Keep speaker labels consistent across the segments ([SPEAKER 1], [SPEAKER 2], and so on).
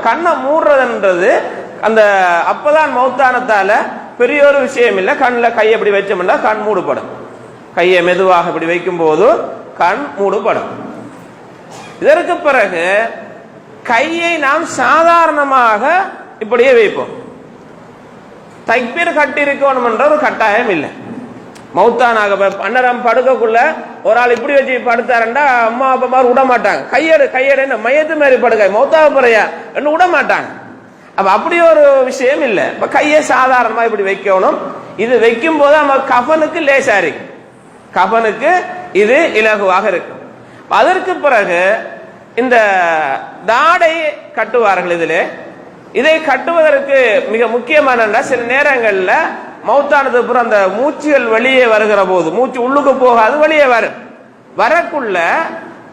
[SPEAKER 1] கண்ணை மூடுறதுன்றது அந்த அப்பதான் மௌத்தானத்தால பெரிய ஒரு விஷயம் இல்லை. கண்ணில் கையை இப்படி வச்சோம்னா கண் மூடுபடும். கையை மெதுவாக இப்படி வைக்கும் போது கண் மூடுபடும். இதற்கு பிறகு கையை நாம் சாதாரணமாக இப்படியே வைப்போம். தக்பீர் கட்டி இருக்கணும் என்ற ஒரு கட்டாயம் இல்லை. மௌத்தானாக அன்னரம் படுக்கக்குள்ள ஒரு ஆள் இப்படி வச்சு படுத்தாருண்டா அம்மா அப்பா மாதிரி விட மாட்டாங்க. கையேடு என்ன மையத்து மாதிரி படுக்க மௌத்தாக போறையா என்ன விட மாட்டாங்க. அப்ப அப்படி ஒரு விஷயம் இல்லை. இப்ப கையை சாதாரணமா இப்படி வைக்கணும். இது வைக்கும் போது நம்ம கஃபனுக்கு லேசா இருக்கு, கஃபனுக்கு இது இலகுவாக இருக்கு. அதற்கு பிறகு இந்த தாடை கட்டுவார்கள். இதை கட்டுவதற்கு மிக முக்கியமான சில நேரங்கள்ல மௌத்தானது அப்புறம் அந்த மூச்சுகள் வெளியே வருகிற போது மூச்சு உள்ளுக்கு போகாது, வெளியே வரக்குள்ள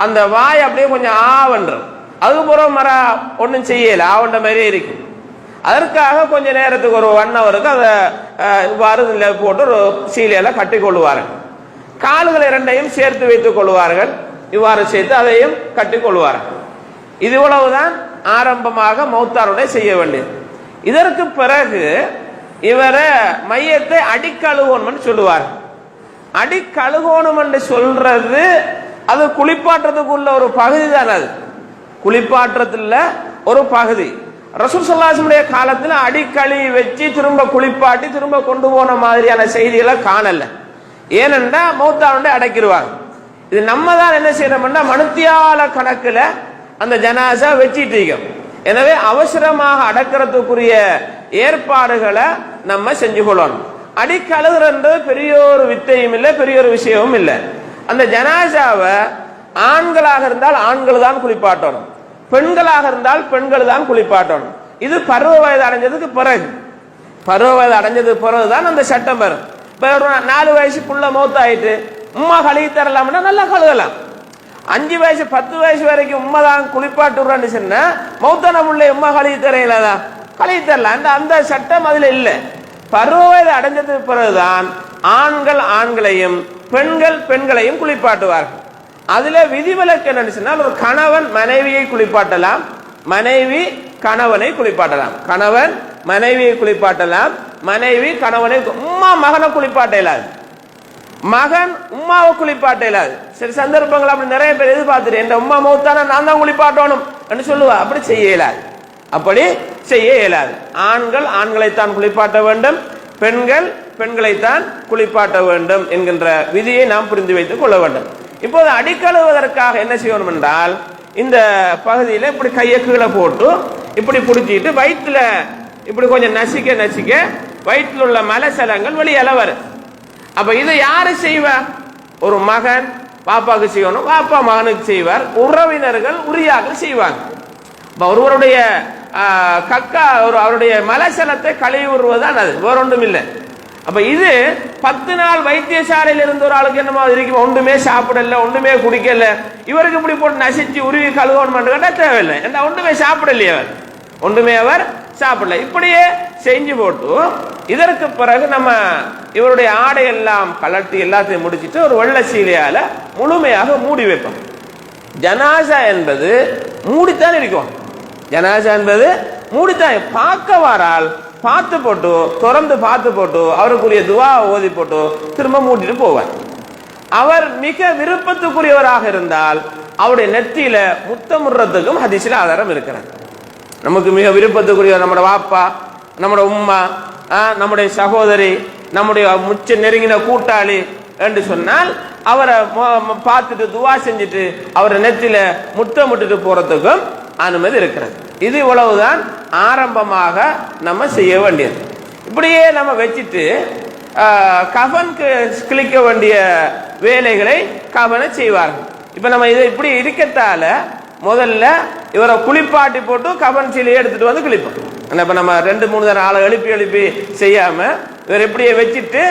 [SPEAKER 1] அந்த வாய் அப்படியே கொஞ்சம் ஆவன்றும். அதுக்கப்புறம் ஒன்றும் செய்யல, ஆவண்ட மாதிரியே இருக்கு. அதற்காக கொஞ்ச நேரத்துக்கு ஒரு 1 ஹவருக்கு அதை இவ்வாறு போட்டு ஒரு சீலையில கட்டி கொள்வார்கள். கால்களை 2ஐயும் சேர்த்து வைத்துக் கொள்வார்கள். இவ்வாறு சேர்த்து அதையும் கட்டி கொள்வார்கள். இது இவ்வளவுதான் ஆரம்பமாக மௌத்தாருடைய செய்ய வேண்டியது. இதற்கு பிறகு இவரை மையத்தை அடிக்கழுகணும் சொல்லுவார். அடிக்கழுகணும் என்று சொல்றது அது குளிப்பாற்றத்துக்குள்ள ஒரு பகுதி தான். அது குளிப்பாற்றத்துல ஒரு பகுதி. ரசூல் ஸல்லல்லாஹு அலைஹி வஸல்லம் காலத்துல அடிக்கழி வச்சு திரும்ப குளிப்பாட்டி திரும்ப கொண்டு போன மாதிரியான செய்திகளை காணல. ஏனென்றா மௌத்தாருடைய அடைக்கிடுவாங்க. இது நம்ம தான் என்ன செய்யறோம்னா மனுத்தியால கணக்குல அந்த ஜனாசா வச்சிட்டு இருக்கோம். எனவே அவசரமாக அடக்கிறதுக்குரிய ஏற்பாடுகளை நம்ம செஞ்சு கொள்ளணும். அடிக்கழுகுறது பெரிய ஒரு வித்தையும் இல்லை, பெரிய ஒரு விஷயமும் இல்லை. அந்த ஜனாசாவை ஆண்களாக இருந்தால் ஆண்கள் தான் குளிப்பாட்டணும், பெண்களாக இருந்தால் பெண்கள் தான் குளிப்பாட்டணும். இது பருவ வயது அடைஞ்சதுக்கு பிறகு, பருவ வயது அடைஞ்சது பிறகுதான் அந்த சட்டம் வரும். இப்ப 4 வயசுக்குள்ள மௌத்தாயிட்டு உம்மா கழுகி தரலாம்னா நல்லா கழுகலாம். 5 வயசு 10 வயசு வரைக்கும் உம்மா தான் குளிப்பாட்டுறான்னு சொன்னா மௌத்தான பிள்ளை உம்மா கழுகி தரையிலதான் கழுகி தரலாம். அந்த சட்டம் அதுல இல்லை. பருவ வயது அடைஞ்சதுக்கு பிறகுதான் ஆண்கள் ஆண்களையும் பெண்கள் பெண்களையும் குளிப்பாட்டுவார்கள். அதுல விதிவிலக்கு என்னன்னு சொன்னால் ஒரு கணவன் மனைவியை குளிப்பாட்டலாம், மனைவி கணவனை குளிப்பாட்டலாம், கணவன் மனைவியை குளிப்பாட்டலாம், மனைவி கணவனை. உம்மா மகனை குளிப்பாட்ட இயலாது, மகன் உம்மாவை குளிப்பாட்ட இயலாது. சில சந்தர்ப்பங்கள் அப்படி நிறைய பேர் எதிர்பார்த்துட்டு என் உம்மா மௌத்தானா நான் தான் குளிப்பாட்டணும் என்று சொல்லுவா. அப்படி செய்ய இயலாது, அப்படி செய்ய இயலாது. ஆண்கள் ஆண்களைத்தான் குளிப்பாட்ட வேண்டும், பெண்கள் பெண்களைத்தான் குளிப்பாட்ட வேண்டும் என்கின்ற விதியை நாம் புரிந்து வைத்துக் கொள்ள வேண்டும். இப்போது அடிக்கழுவதற்காக என்ன செய்யணும் என்றால் இந்த பகுதியில் இப்படி கையை கீழே போட்டு இப்படி பிடிச்சிட்டு வயிற்றுல இப்படி கொஞ்சம் நசிக்க நசிக்க வயிற்றில் உள்ள மலசலங்கள் வெளியால வரும். அப்ப இதை யாரு செய்வா? ஒரு மகன் பாப்பாவுக்கு செய்யணும், பாப்பா மகனுக்கு செய்வார், உறவினர்கள் உரியாக செய்வாங்க. ஒருவருடைய கக்கா அவருடைய மலசலத்தை கழுவி விடுவதுதான் அது, வேற ஒன்றும் இல்லை. அப்ப இது 10 நாள் வைத்தியசாலையில் இருந்த ஒரு ஆளுக்கு என்ன மாதிரி இருக்கும், ஒன்றுமே சாப்பிடல, ஒன்றுமே குடிக்கல, இவருக்கு இப்படி போட்டு நசிச்சு உருவி கழுவணும் கேட்டா தேவையில்லை. ஏன்னா ஒன்றுமே சாப்பிடலையே அவர், ஒன்றுமே அவர் சாப்பிடல. இப்படியே செஞ்சு போட்டு இதற்கு பிறகு நம்ம இவருடைய ஆடை எல்லாம் கலட்டி எல்லாத்தையும் முடிச்சுட்டு ஒரு வெள்ளை சீலையால முழுமையாக மூடி வைப்போம். ஜனாசா என்பது மூடித்தான் இருக்கும். ஜனாசா என்பது மூடித்தான். பார்க்க வாரால் பார்த்து போட்டு திறந்து பார்த்து போட்டு அவருக்குரிய துவா ஓதி போட்டு திரும்ப மூடிட்டு போவார். அவர் மிக விருப்பத்துக்குரியவராக இருந்தால் அவருடைய நெற்றியில முத்தமுறதுக்கும் ஹதீஸ்ல ஆதாரம் இருக்கிறார். நமக்கு மிக விருப்பத்துக்குரிய நம்முடைய வாப்பா, நம்முடைய உம்மா, நம்முடைய சகோதரி, நம்முடைய முச்ச நெருங்கின கூட்டாளி என்று சொன்னால் அவரை பார்த்துட்டு துவா செஞ்சுட்டு அவரை நெற்றியில முத்தமிட்டுட்டு போறதுக்கும் அனுமதி இருக்கிறது. இது இவ்வளவுதான் ஆரம்பமாக நம்ம செய்ய வேண்டியது. இப்படியே நம்ம வச்சுட்டு கஃபனுக்கு கிழிக்க வேண்டிய வேலைகளை கஃபனை செய்வார்கள். இப்ப நம்ம இதை இப்படி இருக்கத்தால முதல்ல இவரை குளிப்பாட்டி போட்டு கஃபன் சீலையை எடுத்துட்டு வந்து கிழிப்போம். இப்ப நம்ம 2-3 தடவை ஆளை எழுப்பி செய்யாம இவர் இப்படியே வச்சுட்டு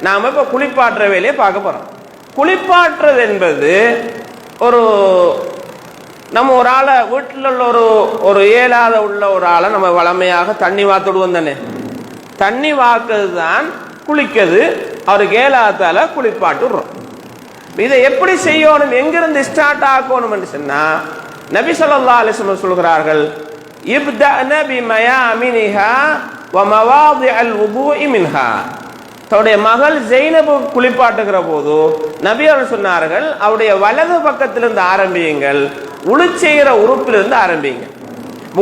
[SPEAKER 1] நாம இப்ப குளிப்பாட்டுற வேலையை பார்க்க போறோம். குளிப்பாட்டுறது என்பது ஒரு நம்ம ஒரு ஆளை வீட்டில் உள்ள ஒரு இயலாத உள்ள ஒரு ஆளை நம்ம வளமையாக தண்ணி வாத்துடுவோம் தானே, தண்ணி வாக்குறது தான் குளிக்கிறது. அவருக்கு ஏலாதால குளிப்பாட்டுறோம். இதை எப்படி செய்யணும், எங்கிருந்து ஸ்டார்ட் ஆக்கணும் என்று சொன்னா நபி ஸல்லல்லாஹு அலைஹி வஸல்லம் சொல்கிறார்கள், இப்தஅன பிமயாமினிஹா வ மவாதிஅல் வுதுஇ மின்ஹா. தன்னுடைய மகள் ஜெய்னபு குளிப்பாட்டுகிற போது நபி அவர்கள் சொன்னார்கள், அவருடைய வலது பக்கத்திலிருந்து ஆரம்பியுங்கள், உளுச்செய்கிற உறுப்பிலிருந்து ஆரம்பிங்க.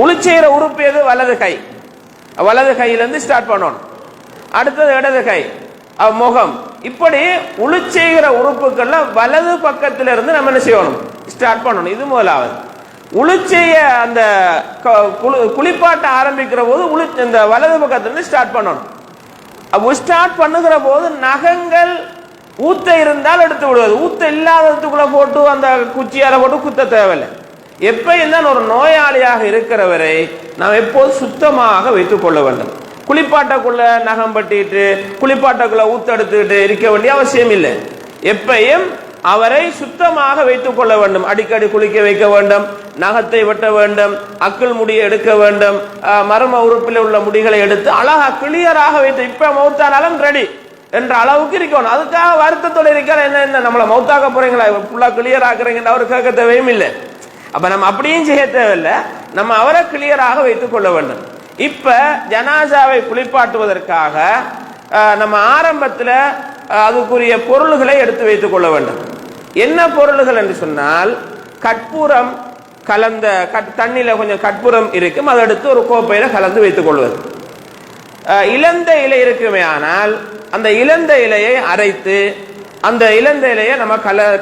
[SPEAKER 1] உளுச்செய்கிற உறுப்பு எது? வலது கை. வலது கையிலிருந்து ஸ்டார்ட் பண்ணணும். அடுத்தது இடது கை, முகம். இப்படி உளுச்செய்கிற உறுப்புகள்ல வலது பக்கத்திலிருந்து நம்ம என்ன செய்யணும்? ஸ்டார்ட் பண்ணணும். இது முதலாவது. உளுச்செய்ய அந்த குளிப்பாட்ட ஆரம்பிக்கிற போது இந்த வலது பக்கத்திலிருந்து ஸ்டார்ட் பண்ணணும். ஸ்டார்ட் பண்ணுகிற போது நகங்கள் ஊத்த இருந்தால் எடுத்து விடுவது, ஊத்த இல்லாததுக்குள்ள போட்டு அந்த குச்சியால போட்டு குத்த தேவையில்லை. எப்பயும் தான் ஒரு நோயாளியாக இருக்கிறவரை நாம் எப்போது சுத்தமாக வைத்துக் கொள்ள வேண்டும். குளிப்பாட்டக்குள்ள நகம் பட்டிட்டு குளிப்பாட்டக்குள்ள ஊத்த எடுத்துக்கிட்டு இருக்க வேண்டிய அவசியம் இல்லை. எப்பயும் அவரை சுத்தமாக வைத்துக் கொள்ள வேண்டும். அடிக்கடி குளிக்க வைக்க வேண்டும், நகத்தை வெட்ட வேண்டும், அக்குள் முடியை எடுக்க வேண்டும், மர்ம உறுப்பில் உள்ள முடிகளை எடுத்து அழகா கிளியராக வைத்து இப்ப மௌத்தானாலும் ரெடி என்ற அளவுக்கு இருக்கணும். அதுக்காக வருத்தத்தோடு இருக்கிற என்ன நம்மளை மௌத்தாக்க போறீங்களா, ஃபுல்லா கிளியர் ஆக்குறீங்கன்னு அவர் கேட்க தேவையும் இல்லை. அப்ப நம்ம அப்படியும் செய்ய தேவையில்லை, நம்ம அவரை கிளியராக வைத்துக் கொள்ள வேண்டும். இப்ப ஜனாசாவை குளிப்பாட்டுவதற்காக நம்ம ஆரம்பத்தில் அதுக்குரிய பொருள்களை எடுத்து வைத்துக் கொள்ள வேண்டும். என்ன பொருள்கள் என்று சொன்னால், கற்பூரம் கலந்த தண்ணியில கொஞ்சம் கற்பூரம் இருக்கும், அதை எடுத்து ஒரு கோப்பையில கலந்து வைத்துக் கொள்வது. இலந்த இலை இருக்குமே, ஆனால் அந்த இலந்த இலையை அரைத்து அந்த இலந்த இலையை நம்ம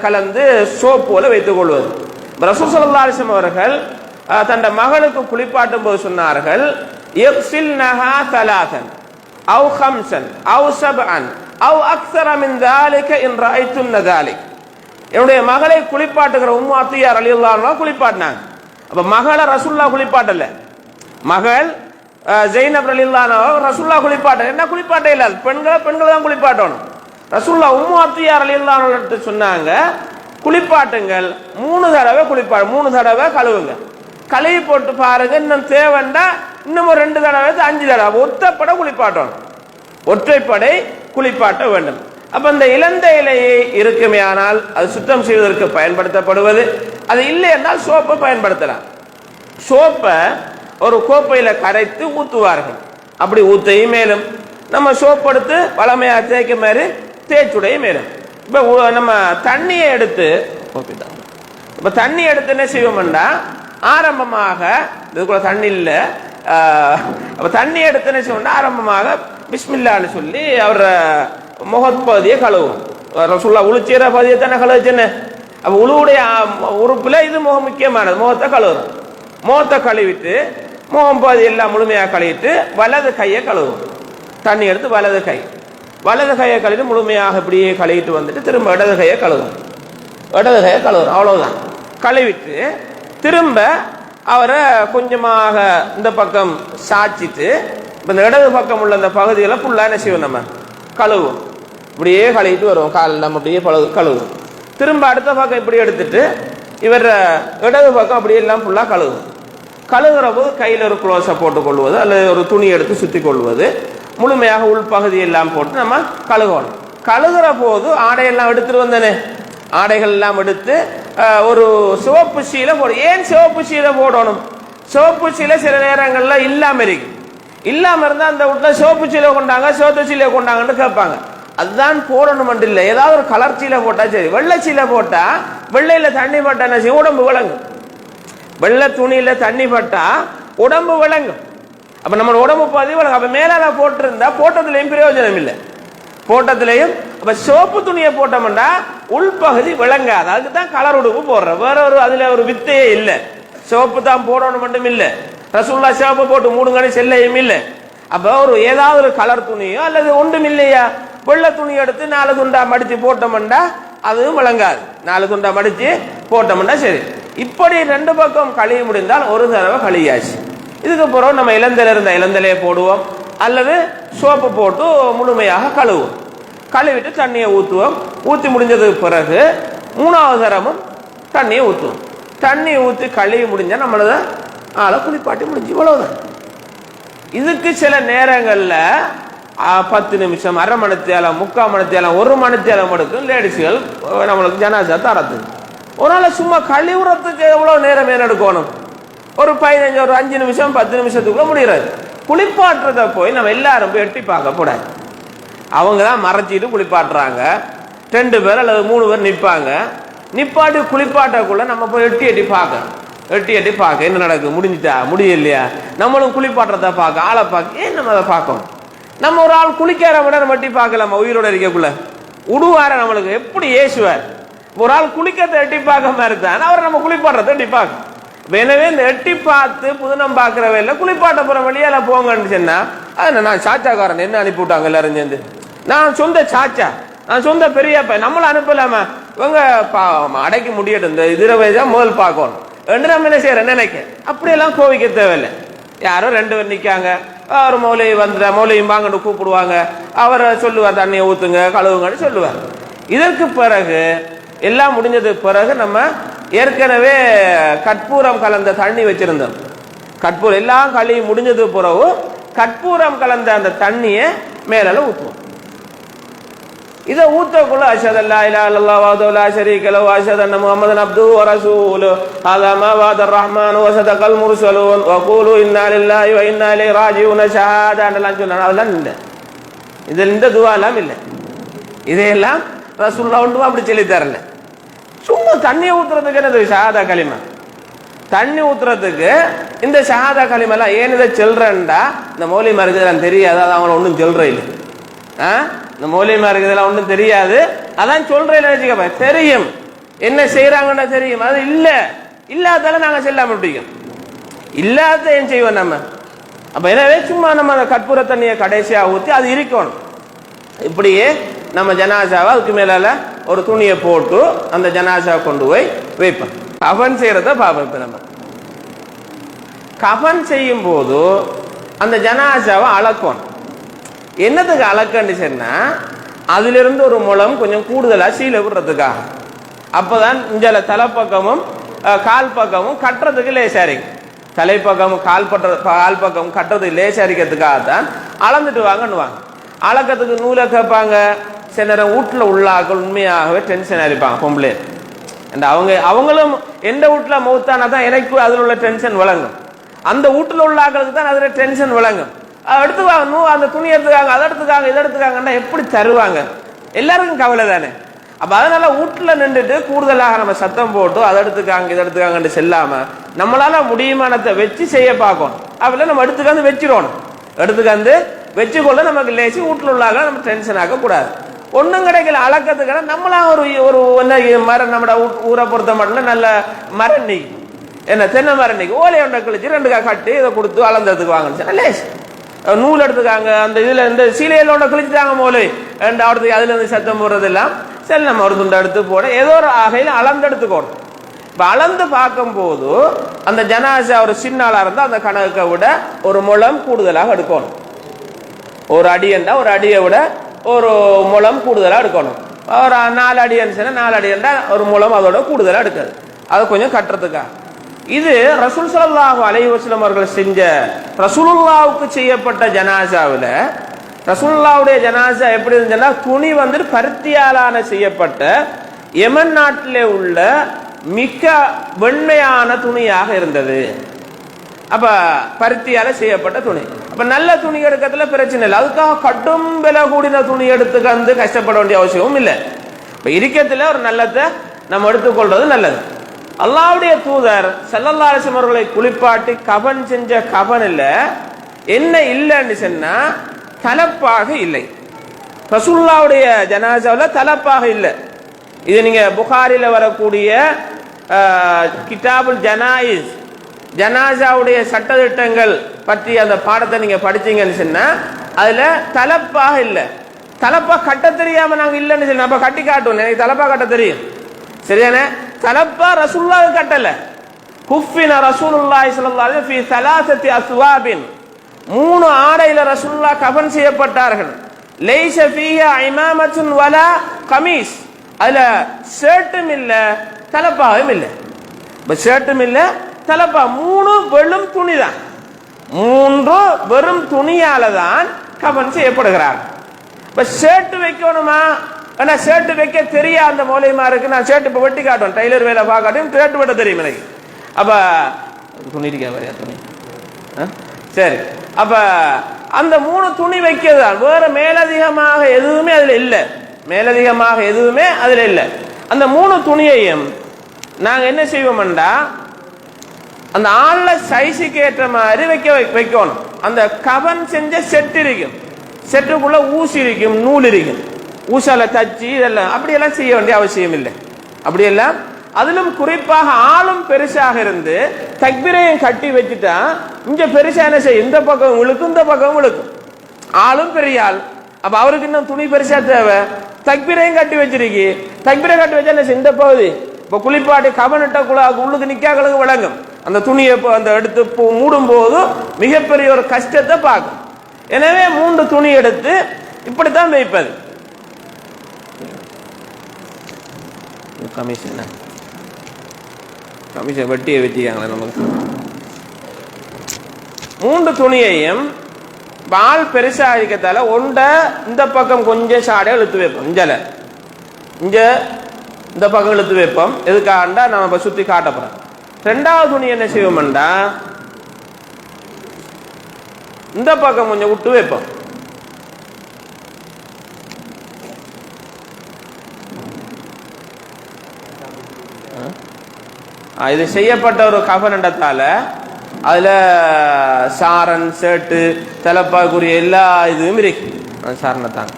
[SPEAKER 1] கலந்து சோப் போல வைத்துக் கொள்வது. ரசூல் ஸல்லல்லாஹு அலைஹி வஸல்லம் அவர்கள் தன் மகளுக்கு குளிப்பாட்டும் போது சொன்னார்கள், யக்ஸில்னஹா ஸலாஸன் அவ் ஹம்ஸன் அவ் ஸப்அன் அவ் அக்ஸர மின் ذلك இன் ரஅய்துன்ன ذلك. என்னுடைய மகளை குளிப்பாட்டுகிற உம்மு அத்தியா ரலியல்லாஹு அன்ஹா குளிப்பாட்டினாங்க. அப்ப மகளை ரசூலுல்லாஹ் குளிப்பாட்டல, மகள் ஜெய்னப் ரலியல்லாஹு அன்ஹா ரசூலுல்லாஹ் குளிப்பாட்ட என்ன குளிப்பாட்ட இல்ல, பெண்களை தான் குளிப்பாட்டணும். ரசூலுல்லாஹ் உம்மு அத்தியா ரலியல்லாஹு அன்ஹா சொன்னாங்க, குளிப்பாட்டுங்கள், 3 தடவை குளிப்பாடு, 3 தடவை கழுவுங்க, கழுவி போட்டு பாருங்க, இன்னும் தேவைண்டா இன்னும் 2 தடவை 5 தடவை ஒத்தப்பட குளிப்பாட்டணும், ஒற்றைப்படை குளிப்பாட்ட வேண்டும். அப்ப இந்த இலந்த இலையை இருக்குமே, ஆனால் அது சுத்தம் செய்வதற்கு பயன்படுத்தப்படுவது. அது இல்லை என்றால் சோப்பை பயன்படுத்தலாம். சோப்பை ஒரு கோப்பையில கரைத்து ஊத்துவார்கள். அப்படி ஊத்தையும் மேலும் நம்ம சோப்பு எடுத்து வளமையா தேய்க்க மாதிரி தேய்ச்சுடைய மேலும். இப்ப நம்ம தண்ணியை எடுத்து இப்ப தண்ணி எடுத்து என்ன செய்வோம்னா, ஆரம்பமாக இதுக்குள்ள தண்ணி இல்லை, அப்ப தண்ணி எடுத்து என்ன செய்வோம்னா ஆரம்பமாக பிஸ்மில்லான்னு சொல்லி அவர் முகப்பகுதியை கழுவும். ரசூலுல்லாஹ் உளுச்சீர பகுதியை தானே கழுவுச்சுன்னு. அப்ப உளுவுடைய உறுப்புல இது முகம் முக்கியமானது, முகத்தை கழுவுறோம். முகத்தை கழுவிட்டு முகம் பகுதி எல்லாம் முழுமையாக கழுவிட்டு வலது கையை கழுவும். தண்ணி எடுத்து வலது கையை கழுவிட்டு முழுமையாக இப்படியே கழுவிட்டு வந்துட்டு திரும்ப இடது கையை கழுவும். அவ்வளவுதான். கழுவிட்டு திரும்ப அவரை கொஞ்சமாக இந்த பக்கம் சாய்ச்சிட்டு இந்த இடது பக்கம் உள்ள அந்த பகுதிகளை ஃபுல்லா என்ன செய்வோம், நம்ம கழுவும். இப்படியே கழுவிட்டு வருவோம், காலில் நம்ம அப்படியே கழுவும். திரும்ப அடுத்த பக்கம் இப்படி எடுத்துட்டு இவர் இடது பக்கம் அப்படியே எல்லாம் ஃபுல்லா கழுவும். கழுகுற போது கையில் ஒரு குளோஸை போட்டுக் கொள்வது அல்லது ஒரு துணி எடுத்து சுத்தி கொள்வது, முழுமையாக உள்பகுதி எல்லாம் போட்டு நம்ம கழுகணும். கழுகுற போது ஆடையெல்லாம் எடுத்துட்டு வந்தனே, ஆடைகள் எல்லாம் எடுத்து ஒரு சிவப்பு சீலை போடு. ஏன் சிவப்பு சீலை போடணும்? சிவப்பு சீலை சில நேரங்கள்ல இல்லாம இருக்கு. இல்லாம இருந்தா அந்த வீட்டுல சிவப்பு சீலை கொண்டாங்க, சிவப்பு சீலை கொண்டாங்கன்னு கேட்பாங்க. அதுதான் போடணும் இல்லை, ஏதாவது ஒரு கலர் சீலை போட்டா சரி. வெள்ளை சீலை போட்டா வெள்ளையில தண்ணி பட்டா என்ன செய்யும், உடம்பு விளங்கும். வெள்ளை துணியில தண்ணி பட்டா உடம்பு விளங்கும். அப்ப நம்ம உடம்பு பதிவு விளங்கும். அப்ப மேலால போட்டிருந்தா போட்டதுலயும் பிரயோஜனம் இல்லை, போட்டதுலயும். அப்ப சோப்பு துணியை போட்டோம்னா உள்பகுதி விளங்காது. அதுக்கு தான் கலர் உடுப்பு போடுற, வேற ஒரு அதுல ஒரு வித்தையே இல்லை. சோப்பு தான் போடணும் மட்டும் இல்லை, ரசூலுல்லாஹ் சோப்பு போட்டு மூடுங்கன்னு செல்லையும் இல்லை. அப்ப ஒரு ஏதாவது ஒரு கலர் துணியோ அல்லது ஒன்றும் இல்லையா, வெள்ளை துணி எடுத்து 4 துண்டா மடிச்சு போட்டோம்னா அதுவும் விளங்காது. 4 துண்டா மடிச்சு போட்டோம்னா சரி. இப்படி 2 பக்கம் கழுவி முடிந்தால் ஒரு தடவை கழுவியாச்சு. இதுக்கு பிறகு நம்ம இளந்தலை இருந்த இளந்தலையை போடுவோம் அல்லது சோப்பு போட்டு முழுமையாக கழுவுவோம். கழுவிட்டு தண்ணியை ஊற்றுவோம். ஊற்றி முடிஞ்சதுக்கு பிறகு 3வது தரமும் தண்ணியை ஊற்றுவோம். தண்ணி ஊற்றி கழுவி முடிஞ்சா நம்மளத ஆளை குளிப்பாட்டி முடிஞ்சு, இவ்வளவுதான். இதுக்கு சில நேரங்களில் 10 நிமிஷம், அரை மணித்தேலம், 3/4 மணித்தேலம், 1 மணித்தேலம் எடுக்கும் லேடிஸ்கள் நம்மளுக்கு ஜனாசா தரது. ஒரு நாள் சும்மா கழிவுறதுக்கு எவ்வளவு நேரம் எடுக்கணும்? ஒரு 15 ஒரு 5 நிமிஷம் 10 நிமிஷத்துக்குள்ள முடிகிறது. குளிப்பாட்டுறத போய் நம்ம எல்லாரும் போய் எட்டி பார்க்க கூடாது. அவங்க தான் மறைச்சிட்டு குளிப்பாட்டுறாங்க. 2 பேர் அல்லது 3 பேர் நிற்பாங்க. நிப்பாட்டி குளிப்பாட்டக்குள்ள நம்ம போய் எட்டி எட்டி பார்க்க என்ன நடக்குது, முடிஞ்சிட்டா முடியலையா, நம்மளும் குளிப்பாட்டுறத பார்க்க ஆளை பார்க்க ஏன் நம்ம அதை பார்க்கணும்? நம்ம ஒரு ஆள் குளிக்கார விட நம்ம எட்டி பார்க்கலாமா? உயிரோட இருக்கக்குள்ள உடுவார நம்மளுக்கு எப்படி ஏசுவார்? ஒரு ஆள் குளிக்கத்தை எட்டி பார்க்க மாதிரி தான் அவரை நம்ம குளிப்பாடுறத எட்டி பார்க்க. எனவே இந்த எட்டி பார்த்து புதுனம் பார்க்கிற வேலை குளிப்பாட்ட போற வழியால போங்கன்னு சொன்னா அது நான் சாச்சாக்காரன் என்ன அனுப்பி விட்டாங்க எல்லாரும் சேர்ந்து. நான் சொந்த சாச்சா, நான் சொந்த பெரியப்ப நம்மள அனுப்பலாமா? இவங்க அடைக்க முடியட்டும், இந்த இதுல வயதான் முதல் பார்க்கணும் என்று நம்ம என்ன செய்யறேன் நினைக்க. அப்படியெல்லாம் கோவிக்க தேவையில்லை. யாரோ 2 பேர் நிற்காங்க, அவர் மௌலையும் வாங்கன்னு கூப்பிடுவாங்க, அவரை சொல்லுவார் தண்ணியை ஊத்துங்க கழுவுங்கன்னு சொல்லுவார். இதற்கு பிறகு எல்லாம் முடிஞ்சது பிறகு நம்ம ஏற்கனவே கற்பூரம் கலந்த தண்ணி வச்சிருந்தோம். கற்பூரம் எல்லாம் களி முடிஞ்சது பிறகு கற்பூரம் கலந்த அந்த தண்ணியை மேல ஊற்றுவோம். இதை ஊத்தக்குள்ள அஷஹது அல்லா இலாஹ இல்லல்லாஹ் வஹ்தஹு லா ஷரீக லஹு வ அஷ்ஹது அன்ன முஹம்மதன் அப்துஹு வ ரசூலுஹு ஹாதா மா வஅதர் ரஹ்மானு வ ஸதகல் முர்ஸலூன் வ கூலு இன்னா லில்லாஹி வ இன்னா இலைஹி ராஜிஊன் ஷஹாதா எல்லாம் சொன்னாங்க. அதெல்லாம் இல்லை, இதில் இந்த துவாலாம் இல்லை. இதையெல்லாம் ரசூலுல்லாஹ் ஒன்றும் அப்படி சொல்லி தரல. சும்மா தண்ணி ஊத்துறதுக்கு என்னது ஷஹாதா கலிமா? தண்ணி ஊத்துறதுக்கு இந்த ஷஹாதா கலிமெல்லாம் ஏன் இதை சொல்றேன்டா, இந்த மௌலிமாருக்கு இதெல்லாம் தெரியாது, அது அவங்கள ஒன்றும் சொல்ற இல்லை. இந்த மௌலிமாருக்கு இதெல்லாம் ஒன்றும் தெரியாது, அதான் சொல்றேன் நினைச்சுக்க. தெரியும் என்ன செய்யறாங்கன்னா தெரியும், அது இல்லை இல்லாதால நாங்க செல்லாம பிடிக்கும், இல்லாத ஏன் செய்வோம் நம்ம. அப்ப எனவே சும்மா நம்ம அந்த கற்பூர தண்ணியை கடைசியா ஊற்றி அது இருக்கணும். இப்படியே நம்ம ஜனாசாவை அதுக்கு மேலால ஒரு துணியை போட்டு அந்த ஜனாசாவை கொண்டு போய் வைப்போம். கஃன் செய்யறத பார்ப்போம். இப்ப நம்ம கஃன் செய்யும் போது அந்த ஜனாசாவை அளக்கணும். என்னத்துக்கு அளக்கன்னு சொன்னா அதுல இருந்து ஒரு முளம் கொஞ்சம் கூடுதலா சீலை விடுறதுக்காக. அப்பதான் இஞ்சால தலைப்பக்கமும் கால் பக்கமும் கட்டுறதுக்கு லேசாரிக்கும். தலைப்பக்கமும் கால் பக்கமும் கட்டுறதுக்கு லேசாரிக்கிறதுக்காக தான் அளந்துட்டு வாங்கன்னுவாங்க. அளக்கத்துக்கு நூலை கேட்பாங்க. சில நேரம் வீட்டில் உள்ள ஆக்கள் உண்மையாகவே டென்ஷன் இருப்பாங்க பொம்பளை. அவங்களும் எந்த வீட்டுல மௌத்தானா தான் எனக்கு அதில் உள்ள டென்ஷன் விளங்கும். அந்த வீட்டில் உள்ள ஆக்களுக்கு தான் அதுல டென்ஷன் விளங்கும். எடுத்துக்காங்க, அந்த துணி எடுத்துக்காங்க, அதை எடுத்துக்காங்க, இதை எடுத்துக்காங்கன்னா எப்படி தருவாங்க? எல்லாருக்கும் கவலை தானே. அப்ப அதனால வீட்டுல நின்றுட்டு கூடுதலாக நம்ம சத்தம் போட்டு அதை எடுத்துக்காங்க இதை எடுத்துக்காங்கன்னு செல்லாம நம்மளால முடியுமானத்தை வச்சு செய்ய பார்க்கணும். அப்படில நம்ம எடுத்துக்காந்து வச்சிடணும். எடுத்துக்காந்து வச்சுக்கொள்ள நமக்கு லேசி வீட்டுல உள்ளாக நம்ம டென்ஷன் ஆக்க கூடாது. ஒன்றும் கிடைக்கல அளக்கிறதுக்கான நம்மளா ஒரு மரம் நம்ம ஊரை பொறுத்த மட்டும் நல்ல மரம் நீக்கி என்ன தென்னை மரம் நீக்கி ஓலை ஒன்றை கழிச்சு 2 கட்டி இதை கொடுத்து அளந்ததுக்கு வாங்கன்னு லேஸ் நூல் எடுத்துக்காங்க. அந்த இதுல இந்த சீலையில கிழிச்சுட்டாங்க மோலை அடுத்து அதுல இருந்து சத்தம் போடுறது எல்லாம் சரி நம்ம ஒரு துண்டை எடுத்து போட ஏதோ ஒரு ஆகையில அளந்து எடுத்துக்கணும். இப்ப அளந்து பார்க்கும் போது அந்த ஜனாசா ஒரு சின்ன ஆளா இருந்தா அந்த கணக்கை விட ஒரு முழம் கூடுதலாக எடுக்கணும். ஒரு அடி என்றா ஒரு அடியை விட ஒரு முழம் கூடுதலா எடுக்கணும். ஒரு 4 அடி அனுச்சுன்னா 4 அடி என்றா ஒரு முழம் அதோட கூடுதலா எடுக்காது. அதை கொஞ்சம் கட்டுறதுக்கா. இது ரசூல் ஸல்லல்லாஹு அலைஹி வஸல்லம் அவர்கள் செஞ்ச ரசூலுல்லாஹ்வுக்கு செய்யப்பட்ட ஜனாசாவில் ரசூலுல்லாஹ்வுடைய ஜனாசா எப்படி இருந்துச்சுன்னா துணி பருத்தியாலான செய்யப்பட்ட யமன் நாட்டிலே உள்ள மிக வெண்மையான துணியாக இருந்தது. அப்ப பருத்தியால செய்யப்பட்ட துணி. அப்ப நல்ல துணி எடுக்கிறதுல பிரச்சனை இல்லை. அதுக்காக கடும் விலை கூடின துணி எடுத்துக்க கஷ்டப்பட வேண்டிய அவசியமும் இல்லை. இப்ப இருக்கத்துல ஒரு நல்லதை நம்ம எடுத்துக்கொள்றது நல்லது. அல்லாஹ்வுடைய தூதர் ஸல்லல்லாஹு அலைஹி வஸல்லம் அவர்களை குளிப்பாட்டி கஃன் செஞ்ச கஃன்ல என்ன இல்லைன்னு சொன்னா தலப்பாக இல்லை. ரசூலுல்லாஹ்வுடைய ஜனாசாவில் தலப்பாக இல்லை. இது நீங்க புகாரில வரக்கூடிய கிதாபுல் ஜனாயிஸ் ஜனாசாவுடைய சட்டதிட்டங்கள் பற்றி அந்த பாடத்தை நீங்க படிச்சீங்கன்னு சொன்னா அதுல தலப்பாக இல்லை. தலப்பா கட்ட தெரியாம நாங்க இல்லைன்னு சொன்னா அப்ப கட்டி காட்டுவோம். எனக்கு தலப்பா கட்ட தெரியும் சரியான தலப்பா ரசூலுல்லாஹ் கட்டல. குஃபின ரசூலுல்லாஹி ஸல்லல்லாஹு அலைஹி ஃபீ ஸலாஸத்தி அஸ்வாபின் 3 ஆடையில ரசூலுல்லாஹ் கஃன் செய்யப்பட்டார்கள். லைஸ ஃபீஹா இமாமத்துன் வலா கமீஸ் அதுல ஷர்ட்டும் இல்ல தலப்பாவும் இல்ல. ஷர்ட்டும் இல்ல தலப்பா 3 வெறும் துணி தான். 3 வெறும் துணியால தான் கஃன் செய்யப்படுகிறார். இப்ப ஷர்ட் வைக்கணுமா? ஆனா ஷர்ட் வைக்க தெரியா அந்த மூலையமா இருக்கு. நான் ஷர்ட் இப்ப வெட்டி காட்டுவேன். டைலர் வேலை பார்க்காட்டும் ஷர்ட் வெட்ட தெரியும் எனக்கு. அப்ப துணி இருக்கா வரையா துணி? சரி, அப்ப அந்த 3 துணி வைக்கிறதான், வேற மேலதிகமாக எதுவுமே அதுல இல்லை. மேலதிகமாக எதுவுமே அதுல இல்லை. அந்த 3 துணியையும் நாங்க என்ன செய்வோம்டா, அந்த ஆள்ல சைஸுக்கு ஏற்ற மாதிரி வைக்கணும். அந்த கவன் செஞ்ச செட் இருக்கும், செட்டுக்குள்ள ஊசி இருக்கும், நூல் இருக்கும், ஊசால தச்சு இதெல்லாம் அப்படியெல்லாம் செய்ய வேண்டிய அவசியம் இல்லை. அப்படியெல்லாம் அதிலும் குறிப்பாக ஆளும் பெருசாக இருந்து தக்பீரையும் கட்டி வச்சுட்டா இங்க பெருசா என்ன செய்யும், இந்த பக்கம் இழுக்கும் இந்த பக்கம் இழுக்கும். ஆளும் பெரிய ஆள், அப்ப அவருக்கு இன்னும் துணி பெருசா தேவை. தக்பீரையும் கட்டி வச்சிருக்கி, தக்பீரை கட்டி வச்சா என்ன செய்யும், இந்த பகுதி இப்ப குளிப்பாட்டி கவனிட்ட உள்ளுக்கு நிக்காக்களுக்கு விளங்கும். அந்த துணியை அந்த எடுத்து மூடும் போது மிகப்பெரிய ஒரு கஷ்டத்தை பார்க்கும். எனவே 3 துணி எடுத்து இப்படித்தான் வைப்பது. கமிஷன் வெட்டியை வெட்டியாங்களே நமக்கு. 3 துணியையும் பால் பெருசா இருக்கத்தால ஒன்றை இந்த பக்கம் கொஞ்சம் சாடையா இழுத்து வைப்போம். இங்க இந்த பக்கம் இழுத்து வைப்போம். எதுக்காண்டா நம்ம சுத்தி காட்டப்போறோம். 2வது துணி என்ன செய்வோம்டா, இந்த பக்கம் கொஞ்சம் விட்டு வைப்போம். இது செய்யப்பட்ட ஒரு கஃபனண்டத்தால அதுல சாரன் சேட்டு தலைப்பாக்குரிய எல்லா இதுவும் இருக்கு. சாரணத்தான்.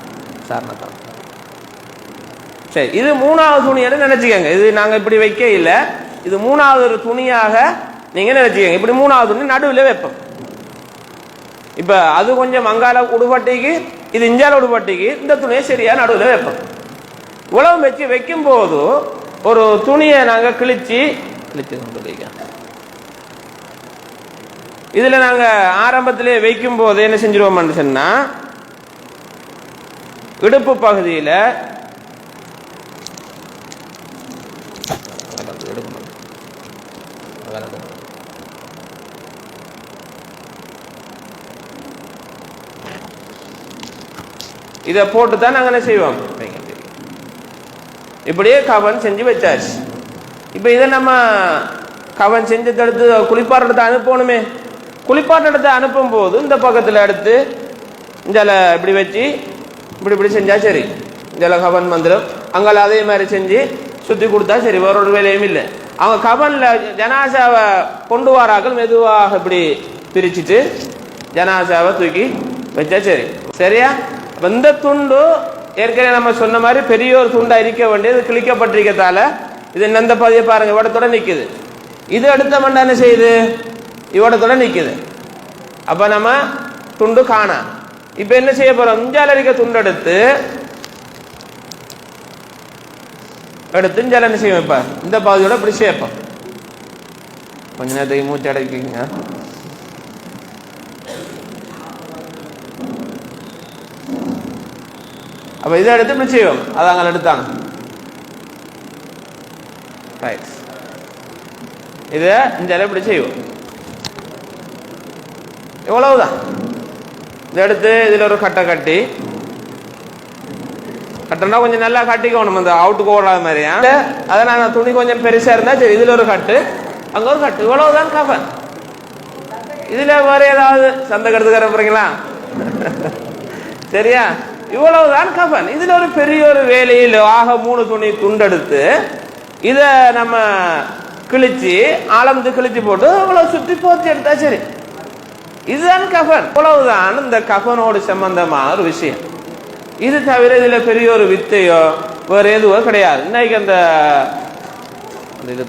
[SPEAKER 1] சரி, இது 3வது துணின்னு நினைச்சுக்கங்க. இது நாங்க இப்படி வைக்க இல்லை, இது 3வது ஒரு துணியாக நீங்க நினைச்சுக்கங்க. இப்படி 3வது துணி நடுவில் வைப்போம். இப்ப அது கொஞ்சம் அங்கால உடுபட்டிக்கு, இது இஞ்சால உடுபட்டிக்கு, இந்த துணியை சரியா நடுவில் வைப்போம். உழவு வச்சு வைக்கும் போது ஒரு துணியை நாங்க கிழிச்சு இதுல நாங்க ஆரம்பத்திலே வைக்கும் போது என்ன செஞ்சிருவோம் சொன்னா, இடுப்பு பகுதியில இதை போட்டு தான் நாங்க என்ன செய்வோம், இப்படியே கவன் செஞ்சு வச்சாச்சு. இப்ப இதை நம்ம கவன் செஞ்சு எடுத்து குளிப்பாட்டத்தை அனுப்பணுமே. குளிப்பாட்டத்தை அனுப்பும் போது இந்த பக்கத்துல எடுத்து இஞ்சால இப்படி வச்சு இப்படி செஞ்சா சரி, இஞ்சால கவன் வந்துடும். அங்கால அதே மாதிரி செஞ்சு சுத்தி கொடுத்தா சரி, வேற ஒரு வேலையும் இல்லை. அவங்க கவன்ல ஜனாசாவை கொண்டு வராக்கள் மெதுவாக இப்படி பிரிச்சுட்டு ஜனாசாவை தூக்கி வச்சா சரி. சரியா? இந்த துண்டு ஏற்கனவே நம்ம சொன்ன மாதிரி பெரிய ஒரு துண்டா இருக்க வேண்டியது கிழிக்கப்பட்டிருக்கத்தால இது இந்த பதியை பாருங்க, இவடத்தோட நிக்குது. இது எடுத்த மண்டா என்ன செய்யுது, இவடத்தோட நிக்குது. அப்ப நம்ம துண்டு காணா. இப்ப என்ன செய்ய போறோம், இஞ்சால இருக்க துண்டு எடுத்து இஞ்சால என்ன செய்வோம், இப்ப இந்த பகுதியோட இப்படி சேர்ப்போம். கொஞ்ச நேரத்துக்கு மூச்சு அடைக்கிங்க. அப்ப இதை எடுத்து இப்படி செய்வோம். அது அங்கே எடுத்தாங்க. இதை இந்த இப்படி செய்வோம். எவ்வளவுதான். இதை எடுத்து இதுல ஒரு கட்டை கட்டி, கட்டனா கொஞ்சம் நல்லா கட்டிக்கணும், அந்த அவுட்டுக்கு ஓடாத மாதிரியா. அதை நான் துணி கொஞ்சம் பெருசா இருந்தா சரி, இதுல ஒரு கட்டு அங்க ஒரு கட்டு, இவ்வளவுதான் கஃபன். இதுல வேற ஏதாவது சந்தை கருத்துக்கார போறீங்களா? சரியா? இவ்வளவுதான் கஃபன். இதுல ஒரு பெரிய ஒரு வேலையில் ஆக 3 துணி துண்டெடுத்து இத நம்ம கிழிச்சு ஆழந்து கிழிச்சு போட்டு இவ்வளவு சுத்தி போச்சு எடுத்தா சரி, இதுதான் கஃபன். இவ்வளவுதான் இந்த கஃபனோடு சம்பந்தமான ஒரு விஷயம். இது தவிர இதுல பெரிய ஒரு வித்தையோ வேற எதுவோ கிடையாது. இன்னைக்கு அந்த இது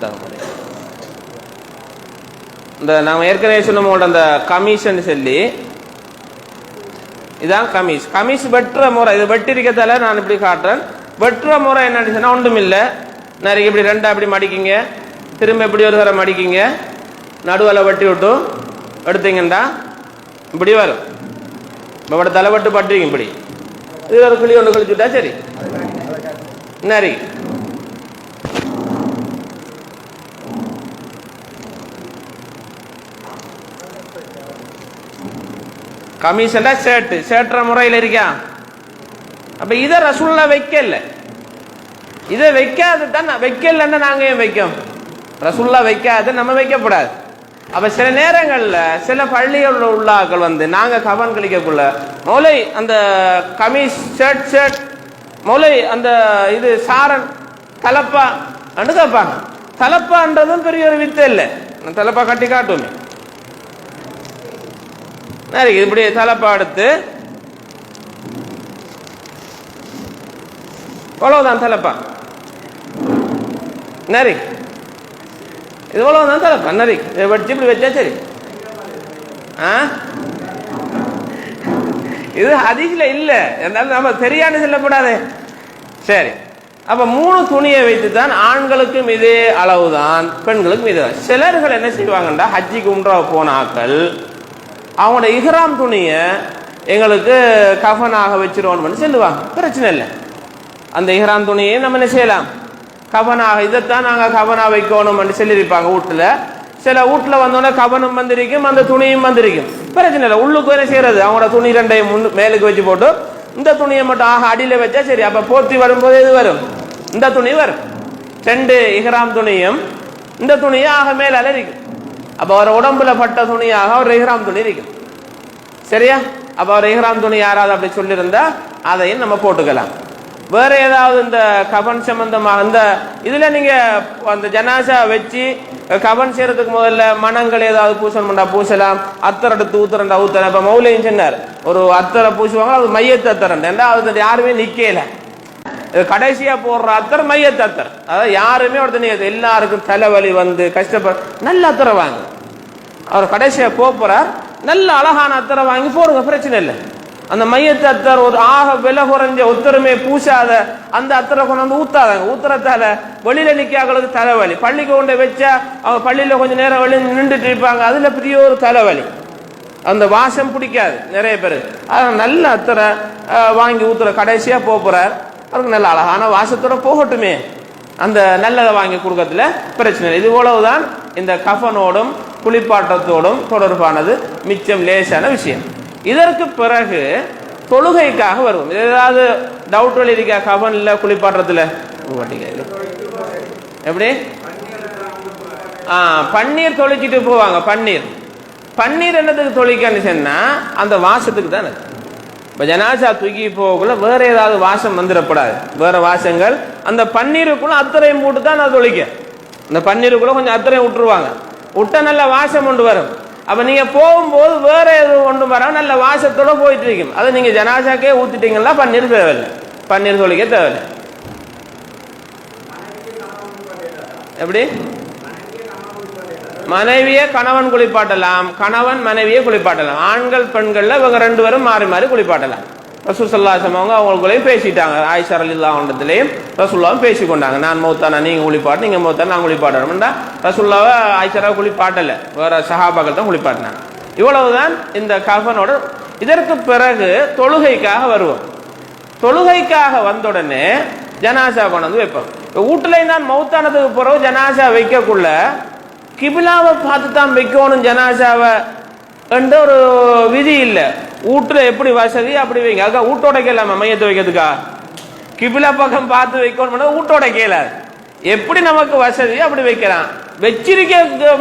[SPEAKER 1] இந்த நாம ஏற்கனவே சொன்ன அந்த கமிஷன் சொல்லி, இதான் கமிஷ் வெட்டுற முறை. இது வெட்டிருக்கத்தால நான் இப்படி காட்டுறேன். வெட்டுற முறை என்னன்னு சொன்னா ஒன்றும் இல்லை. நிறைய இப்படி 2 அப்படி மடிக்கிங்க, திரும்ப இப்படி ஒரு தரம் மடிக்கிங்க, நடுவில் வெட்டி விட்டு எடுத்தீங்கண்டா இப்படி வரும். இப்ப தலைவட்டு பட்டுறீங்க இப்படி, இது ஒரு கிளி ஒன்று கழிச்சுட்டா சரி. நரி கமிஷன்டா சேட்டுற முறையில் இருக்கா. அப்ப இதை ரசூலுல்லா வைக்கல. இதை வைக்காது தான் வைக்கலன்னா நாங்க ஏன் வைக்கோம்? ரசூலுல்லா வைக்காத நம்ம வைக்கப்படாது. அப்ப சில நேரங்கள்ல சில பள்ளிகளில் உள்ள ஆட்கள் வந்து நாங்க கவன் கழிக்கக்குள்ள மௌலை அந்த கமீஸ் ஷர்ட் மௌலை அந்த இது சாரன் தலப்பா கேட்பாங்க. தலப்பான்றதும் பெரிய ஒரு வித்தை இல்லை. தலப்பா கட்டி காட்டுமே இப்படி தலப்பா எடுத்து அவ்வளவுதான் தலப்பா நரி இது அவ்வளவுதான் தலப்பா நரி வச்சு இப்படி வச்சா சரி. இது ஹதீஸ்ல இல்ல, இருந்தாலும் நம்ம தெரியான்னு சொல்லக்கூடாது. சரி, அப்ப 3 துணியை வைத்து தான் ஆண்களுக்கும் இதே அளவுதான், பெண்களுக்கும் இதே. சிலர்கள் என்ன செய்வாங்கண்டா, ஹஜ்ஜிக்கு உம்ரா போன ஆக்கள் அவங்களோட இஹ்ராம் துணிய எங்களுக்கு கஃனாக வச்சிருவோம்னு சொல்லுவாங்க. பிரச்சனை இல்லை, அந்த இஹ்ராம் துணியை நம்ம என்ன செய்யலாம், கஃனாக, இதைத்தான் நாங்க கஃனா வைக்கணும்னு சொல்லியிருப்பாங்க. வீட்டுல சில வீட்டுல வந்தோடனே கஃனும் வந்திருக்கும், அந்த துணியும் வந்திருக்கும். பிரச்சனை இல்லை, உள்ளுக்கு என்ன செய்யறது, அவங்களோட துணி 2 மேலுக்கு வச்சு போட்டு இந்த துணியை மட்டும் அடியில வச்சா சரி. அப்ப போத்தி வரும்போது இது வரும், இந்த துணி வரும். 2 இஹ்ராம் துணியும் இந்த துணியும் ஆக மேல இருக்கும். அப்ப அவர் உடம்புல பட்ட துணியாக ஒரு இஹ்ராம் துணி இருக்கும். சரியா? அப்ப அவர் இஹ்ராம் துணி யாராவது அப்படி சொல்லியிருந்தா அதையும் நம்ம போட்டுக்கலாம். வேற ஏதாவது இந்த கபன் சம்பந்தமாக இந்த இதுல நீங்க அந்த ஜனாசா வச்சு கபன் செய்யறதுக்கு முதல்ல மனங்கள் ஏதாவது பூசணும்டா பூசலாம், அத்தர் எடுத்து ஊத்துறண்டா ஊத்தலாம். இப்ப மௌலையும் சொன்னார், ஒரு அத்தரை பூசுவாங்க, அது மையத்து அத்தரண்டா, அது யாருமே நிக்கல. கடைசியா போடுற அத்தர் மையத்து அத்தர், அதாவது யாருமே ஒருத்தர் எல்லாருக்கும் தலைவலி வந்து கஷ்டப்பட நல்ல அத்தரை வாங்க. அவர் கடைசியா போறார், நல்ல அழகான அத்தரை வாங்கி போடுங்க, பிரச்சனை இல்லை. அந்த மையத்து அத்தர் ஒரு ஆக விலை குறைஞ்ச ஒத்தருமே பூசாத அந்த அத்தரை கொண்டு வந்து ஊத்தாதாங்க. ஊத்துறதால வெளியில நிக்காங்களுக்கு தலைவலி. பள்ளிக்கு கொண்டு வச்சா அவங்க பள்ளியில கொஞ்சம் நேரம் வெளியே நின்றுட்டு இருப்பாங்க, அதுல பெரிய ஒரு தலைவலி, அந்த வாசம் பிடிக்காது நிறைய பேர். அதான் நல்ல அத்தரை வாங்கி ஊத்துற கடைசியா போறார், அவருக்கு நல்ல அழகான வாசத்தோட போகட்டுமே, அந்த நல்லதை வாங்கி கொடுக்கறதுல பிரச்சனை. இது போலவுதான் இந்த கஃனோடும் குளிப்பாட்டத்தோடும் தொடர்பானது மிச்சம் லேசான விஷயம். இதற்கு பிறகு தொழுகைக்காக வருவோம். ஏதாவது டவுட் இருக்கா கஃன்ல குளிப்பாட்டுறதுல? எப்படி பன்னீர் தொளிச்சிட்டு போவாங்க. பன்னீர் என்னதுக்கு தொளிக்கன்னு சொன்னா அந்த வாசத்துக்கு தானே. இப்ப ஜனாசா தூக்கி போகக்குள்ள வேற ஏதாவது வாசம் வந்துடக்கூடாது, வேற வாசங்கள். அந்த பன்னீருக்குள்ள அத்தரையும் போட்டு தான் நான் தொளிக்க. அந்த பன்னீருக்குள்ள கொஞ்சம் அத்தரையும் விட்டுருவாங்க, விட்ட நல்ல வாசம் கொண்டு வரும். அப்ப நீங்க போகும்போது வேற எதுவும் கொண்டு வர நல்ல வாசத்தோட போயிட்டு இருக்கும். அதை நீங்க ஜனாசாக்கே ஊத்திட்டீங்கன்னா பன்னீர் தேவையில்லை, பன்னீர் தொளிக்க தேவையில்லை. எப்படி மனைவியை கணவன் குளிப்பாட்டலாம், கணவன் மனைவியை குளிப்பாட்டலாம். ஆண்கள் பெண்கள்ல இவங்க 2 பேரும் மாறி மாறி குளிப்பாட்டலாம். ரசூல் ஸல்லல்லாஹு அலைஹி வஸல்லம் அவங்களுக்குள்ளேயும் பேசிட்டாங்க, ஆயிஷா ரலியல்லாஹு அன்ஹாலையும் ரசூலுல்லாஹும் பேசிக்கொண்டாங்க. நான் மௌத்தானா நீங்க குளிப்பாட்டு, நீங்க மௌத்தானா நான் குளிப்பாட்டணும்டா. ரசூலுல்லாஹ் ஆயிஷா குளிப்பாட்டல, வேற சஹாபாக்கள் தான் குளிப்பாட்டினாங்க. இவ்வளவுதான் இந்த கஃனோட. இதற்கு பிறகு தொழுகைக்காக வருவோம். தொழுகைக்காக வந்த உடனே ஜனாசா கொண்டு வந்து வைப்போம். வீட்டுலையும் தான் மௌத்தானதுக்கு பிறகு ஜனாசா வைக்கக்குள்ள கிபிலாவை பார்த்து தான் வைக்கணும் ஜனாசாவை என்ற ஒரு விதி இல்லை. வீட்டுல எப்படி வசதி அப்படி வைங்க. அதுக்காக வீட்டோட கேளாம மையத்தை வைக்கிறதுக்கா கிபிலா பக்கம் பார்த்து வைக்கணும், வீட்டோட கேளாது. எப்படி நமக்கு வசதி அப்படி வைக்கலாம். வச்சிருக்க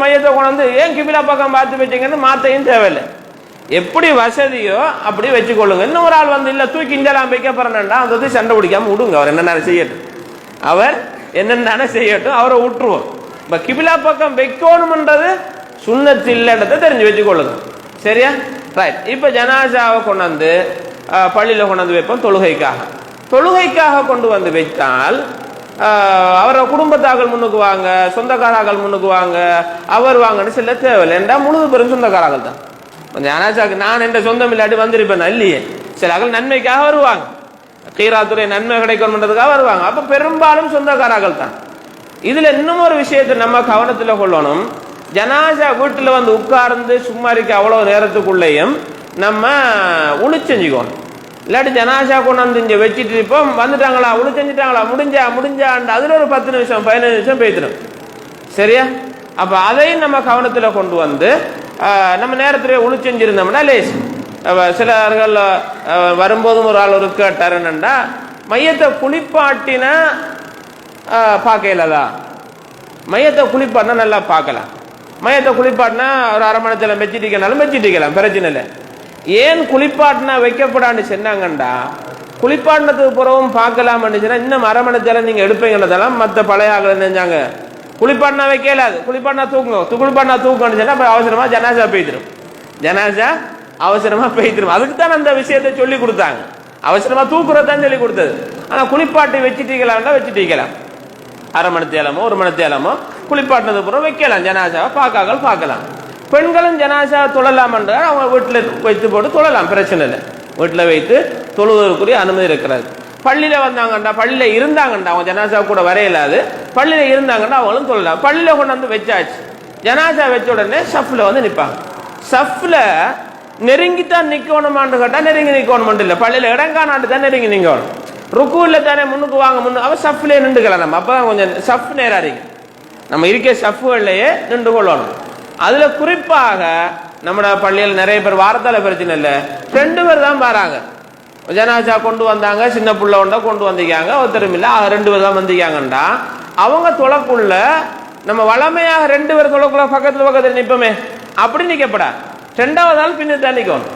[SPEAKER 1] மையத்தை கொண்டு வந்து ஏன் கிபிலா பக்கம் பார்த்து வச்சீங்கன்னு மாத்தையும் தேவையில்லை. எப்படி வசதியோ அப்படி வச்சுக்கொள்ளுங்க. இன்னும் ஒரு ஆள் வந்து இல்ல தூக்கி இந்தலாம் வைக்க போறேன்டா, அந்த சண்டை பிடிக்காம விடுங்க. அவர் என்னென்ன செய்யட்டும், அவர் என்னென்ன செய்யட்டும், அவரை விட்டுருவோம். இப்ப கிபிலா பக்கம் வைக்கணும்ன்றது சுன்னத்து இல்லைன்றதை தெரிஞ்சு வச்சுக்கொள்ளுங்க. சரியா? ரைட். இப்ப ஜனாசாவை கொண்டு வந்து பள்ளியில கொண்டு வந்து வைப்போம் தொழுகைக்காக. தொழுகைக்காக கொண்டு வந்து வைத்தால் அவரை குடும்பத்தாக்கள் முன்னுக்கு வாங்க, சொந்தக்காராக்கள் முன்னுக்கு வாங்க, அவர் வாங்கன்னு சொல்ல தேவையில்லை. என்றா முழுது பெரும் சொந்தக்காராக்கள் தான். ஜனாசாக்கு நான் என்ற சொந்தம் இல்லாட்டி வந்திருப்பேன் இல்லையே. சில ஆக்கள் நன்மைக்காக வருவாங்க, கீராத்துறை நன்மை கிடைக்கணும்ன்றதுக்காக வருவாங்க. அப்ப பெரும்பாலும் சொந்தக்காராக்கள் தான். இதுல இன்னும் ஒரு விஷயத்தை நம்ம கவனத்துல கொள்ளணும். ஜனாசா வீட்டுல வந்து உட்கார்ந்து சும்மா இருக்க அவ்வளவு நேரத்துக்குள்ளேயும் நம்ம உளி செஞ்சுக்கணும். இல்லாட்டி ஜனாசா கொண்டு வந்து இங்க வச்சுட்டு இருப்போம், வந்துட்டாங்களா உளி செஞ்சுட்டாங்களா முடிஞ்சா அதுல ஒரு 10 நிமிஷம் 15 நிமிஷம் போய்த்திடும். சரியா? அப்ப அதையும் நம்ம கவனத்துல கொண்டு வந்து நம்ம நேரத்திலே உளி செஞ்சிருந்தோம்னா லேஸ். சிலர்கள் வரும்போதும் ஒரு ஆள் ஒரு கேட்டார், என்னண்டா மையத்தை குளிப்பாட்டின பார்க்கலதா, மையத்தை குளிப்பாட்டினா நல்லா பார்க்கலாம். மையத்தை குளிப்பாட்டினா ஒரு அரை மணி நேரத்தில் வச்சுட்டிக்கனாலும் வச்சுட்டிக்கலாம், பிரச்சனை இல்லை. ஏன் குளிப்பாட்டினா வைக்கப்படான்னு சொன்னாங்கண்டா, குளிப்பாட்டினத்துக்கு பிறவும் பார்க்கலாம்னு சொன்னா இன்னும் அரை மணி நேரத்தில் நீங்க எடுப்பீங்கன்றதெல்லாம் மற்ற பழைய ஆக்கள் செஞ்சாங்க. குளிப்பாட்டினா வைக்கலாது, குளிப்பாட்டினா தூக்குங்க, குளிப்பாட்டினா தூக்கணும்னு சொன்னா அப்ப அவசரமா ஜனாசா பெய்திரும், ஜனாசா அவசரமா பெய்திரும். அதுக்கு தான் அந்த விஷயத்தை சொல்லி கொடுத்தாங்க, அவசரமா தூக்குறதான் சொல்லி கொடுத்தது. ஆனா குளிப்பாட்டி வச்சுட்டீங்களாம்னா வச்சுட்டீங்களாம், அரை மணி தேலமோ ஒரு மணி தேலமோ குளிப்பாட்டினது பிறகு வைக்கலாம், ஜனாசாவை பார்க்கலாம். பெண்களும் ஜனாசா தொழலாம், அவங்க வீட்டில் வைத்து போட்டு தொழலாம், பிரச்சனை இல்லை. வீட்டில் வைத்து தொழுவதற்குரிய அனுமதி இருக்கிறது. பள்ளியில வந்தாங்கண்டா, பள்ளியில இருந்தாங்கண்டா, அவங்க ஜனாசா கூட வரையலாது, பள்ளியில இருந்தாங்கண்டா அவங்களும் தொழலாம். பள்ளியில கொண்டு வந்து வச்சாச்சு, ஜனாசா வச்ச உடனே சஃப்ல வந்து நிற்பாங்க. சஃப்ல நெருங்கித்தான் நிக்கணுமான்னு கேட்டா நெருங்கி நிக்கணும் இல்லை, பள்ளியில இடங்கானாண்டு தான் நெருங்கி நிக்கணும். ருக்குல தானே முன்னுக்கு வாங்க, அவ சஃப்லயே நின்றுக்கலாம். நம்ம அப்பதான் கொஞ்சம் சஃப் நேரா இருக்கு, நம்ம இருக்க சஃப்கள்லயே நின்று கொள்ளணும். அதுல குறிப்பாக நம்ம பள்ளியில் நிறைய பேர் வாரத்தால பிரச்சனை இல்லை, 2 பேர் தான் வராங்க. ஜனாசா கொண்டு வந்தாங்க, சின்ன புள்ள ஒன்றா கொண்டு வந்திருக்காங்க, ஒருத்தரும் இல்லை, 2 பேர் தான் வந்திருக்காங்கண்டா அவங்க தொலைக்குள்ள நம்ம வளமையாக 2 பேர் தொலைக்குள்ள பக்கத்துல நிற்போமே, அப்படி நிக்கப்படா. 2வது ஆள் பின்னு தான் நிக்கணும்,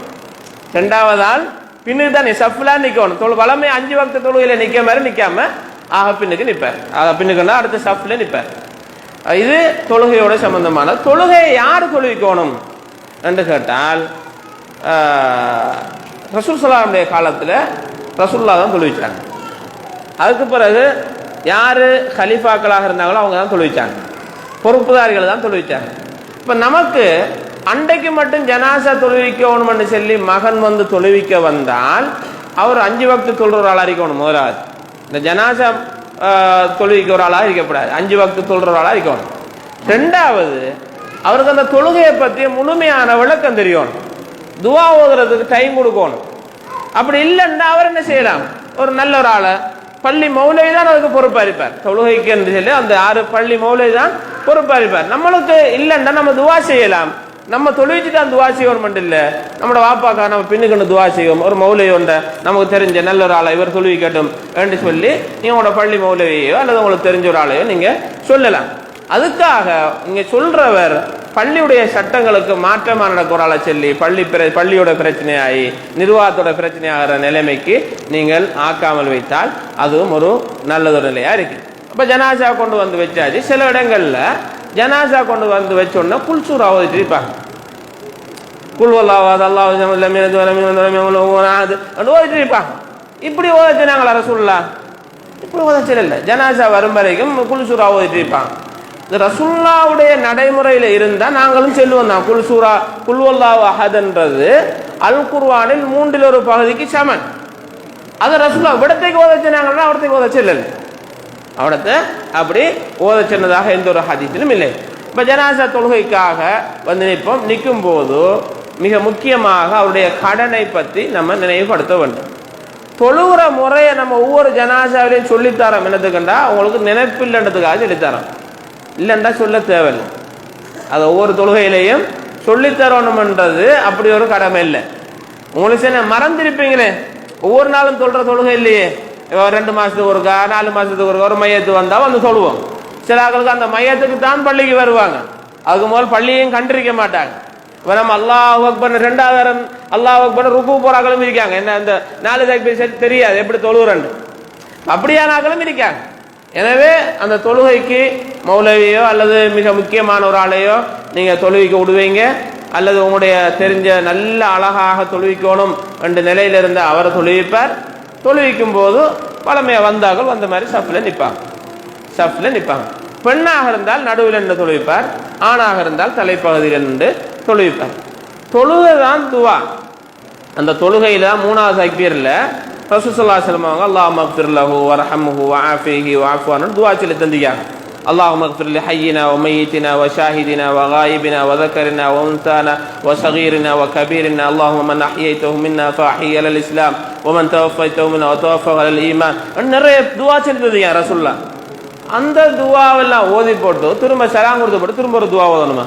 [SPEAKER 1] 2வது ஆள் பின்னு தான் சஃப்லா நிக்கணும். வளமை 5 வக்த தொழுகையில நிக்க மாதிரி நிக்காம ஆக பின்னுக்கு நிப்பார், பின்னுக்குன்னா அடுத்த சஃப்ல நிப்பார். இது தொழுகையோட சம்பந்தமான. தொழுகையை யாரு தொழுவிக்கணும் என்று கேட்டால், ரசூல் ஸல்லல்லாஹு காலத்துல ரசூலுல்லாஹ் தான் தொழுவிச்சாங்க. அதுக்கு பிறகு யாரு கலீஃபாக்களாக இருந்தாங்களோ அவங்க தான் தொழுவிச்சாங்க, பொறுப்புதாரிகள் தான் தொழுவிச்சாங்க. இப்ப நமக்கு அன்றைக்கு மட்டும் ஜனாசா தொழுவிக்கணும்னு சொல்லி மகன் வந்து தொழுவிக்க வந்தால் அவர் 5 வக்து தொழுற ஒரு ஆளா இருக்கணும். முதலாவது இந்த ஜனாசா தொழுவிக்க ஒரு ஆளா இருக்கக்கூடாது, 5 வக்து தொழுற ஒரு ஆளா இருக்கணும். 2வது அவருக்கு அந்த தொழுகையை பற்றி முழுமையான விளக்கம் தெரியணும், துவா ஓதுறதுக்கு டைம் கொடுக்கணும். அப்படி இல்லைன்னா அவர் என்ன செய்யலாம், ஒரு நல்ல ஒரு ஆளை பள்ளி மௌலவி தான் அதுக்கு பொறுப்பா இருப்பார், தொழுகைக்கு என்று சொல்லி அந்த 6 பள்ளி மௌலவி தான் பொறுப்பா இருப்பார். நம்மளுக்கு இல்லைன்னா நம்ம துவா செய்யலாம், நம்ம தொழுவிச்சு தான் துவா செய்யணும் மட்டும் இல்லை, நம்மளோட வாப்பாக்கா நம்ம பின்னுக்கு துவா செய்வோம். ஒரு மௌலவி ஒன்றை நமக்கு தெரிஞ்ச நல்ல ஒரு ஆளை இவர் தொழுவிக்கட்டும் என்று சொல்லி நீங்க உங்களோட பள்ளி மௌலவியோ அல்லது உங்களுக்கு தெரிஞ்ச ஒரு ஆளையோ நீங்க சொல்லலாம். அதுக்காக நீங்க சொல்றவர் பள்ளியுடைய சட்டங்களுக்கு மாற்றமான நடக்கிறாள சொல்லி பள்ளியோட பிரச்சனையாகி நிர்வாகத்தோட பிரச்சனையாகிற நிலைமைக்கு நீங்கள் ஆக்காமல் வைத்தால் அதுவும் ஒரு நல்லதொரு நிலையா இருக்கு. அப்ப ஜனாசா கொண்டு வந்து வச்சாச்சு. சில இடங்கள்ல ஜனாசா கொண்டு வந்து வச்சோன்னா குல்சூரா ஓதிட்டு இருப்பாங்க, குல்வல்லாவாது அல்லாஹ் ஓதிட்டு இருப்பாங்க. இப்படி ஓதச்சினாங்களா ரசூலுல்லாஹ்? இப்படி ஓதச்சல் இல்லை, ஜனாசா வரும் வரைக்கும் குல்சூரா ஓதிட்டு இருப்பாங்க. ரசூலுல்லாஹ்வுடைய நடைமுறையில இருந்தா நாங்களும் செல்லுவோம் தான். குல்சூரா குல்வல்லாஹு அஹத்ன்றது அல் குர்ஆனில் 3ல் ஒரு பகுதிக்கு சமன். அது ரசூலுல்லாஹ் விடத்தைக்கு ஓதச்சினாங்கன்னா அவடத்தைக்கு ஓதச்சல் இல்லை, அவடத்தை அப்படி ஓதச்சின்னதாக எந்த ஒரு ஹதீஸிலும் இல்லை. இப்ப ஜனாசா தொழுகைக்காக வந்து நிற்போம். நிற்கும் போது மிக முக்கியமாக அவருடைய கடனை பற்றி நம்ம நினைவுபடுத்த வேண்டும். தொழுகிற முறையை நம்ம ஒவ்வொரு ஜனாசாவிலையும் சொல்லித்தரோம். என்னதுக்குண்டா உங்களுக்கு நினைப்பில்லைன்றதுக்காக சொல்லித்தரோம், இல்லைண்டா சொல்ல தேவையில்லை. அது ஒவ்வொரு தொழுகையிலையும் சொல்லித்தரணும்ன்றது அப்படி ஒரு கடமை இல்லை. உங்களுக்கு என்ன மறந்திருப்பீங்களே, ஒவ்வொரு நாளும் சொல்ற தொழுகை இல்லையே, 2 மாசத்துக்கு ஒருக்கா 4 மாசத்துக்கு ஒருக்கா ஒரு மையத்து வந்தா வந்து சொல்லுவோம். சில ஆட்களுக்கு அந்த மையத்துக்கு தான் பள்ளிக்கு வருவாங்க, அதுக்கு முதல் பள்ளியையும் கண்டிருக்க மாட்டாங்க. நம்ம அல்லாஹ் அக்பர் 2வது அல்லாஹ் அக்பர் ருக்கு போறாக்களும் இருக்காங்க. என்ன அந்த 4 தக்பீர் தெரியாது எப்படி தொழுகிறன்னு, அப்படியான ஆக்களும் இருக்காங்க. எனவே அந்த தொழுகைக்கு மௌலவியோ அல்லது மிக முக்கியமான ஒரு ஆளையோ நீங்க தொழுவிக்க விடுவீங்க, அல்லது உங்களுடைய தெரிஞ்ச நல்ல அழகாக தொழுவிக்கணும் என்ற நிலையில இருந்த அவரை தொழுவிப்பார். தொழுவிக்கும் போது பழமையா வந்தார்கள் வந்த மாதிரி சஃப்ல நிற்பாங்க. பெண்ணாக இருந்தால் நடுவில் நின்று தொழுவிப்பார், ஆணாக இருந்தால் தலைப்பகுதியில் நின்று தொழுவிப்பார். தொழுகைதான் துவா. அந்த தொழுகையில 3வது தக்பீர்ல ரசூல் ஸல்லல்லாஹு அலைஹி வஸல்லம் அவங்க அல்லாஹும்ம இக்ஃபிர் லஹு வர்ஹம்ஹு வஆஃபிஹி வஅஃபு அன்ஹு துஆ சொல்லி தந்தியாங்க. அல்லாஹும்ம இக்ஃபிர் லி ஹய்யினா வ மய்யித்தினா வ ஷாஹிதினா வ காயிபினா வ ذكرنا وانثانا وصغيرنا وكبيرنا اللهم من احييته منا فاحيي على الاسلام ومن توفيته منا وتوفى على الايمان. நிறைய துஆ சொல்லி தந்தியாங்க ரசூலுல்லாஹ். அந்த துஆவெல்லாம் ஓதி போட்டு திரும்ப சலாம் கொடுத்து போட்டு திரும்ப ஒரு துஆ ஓதணுமா?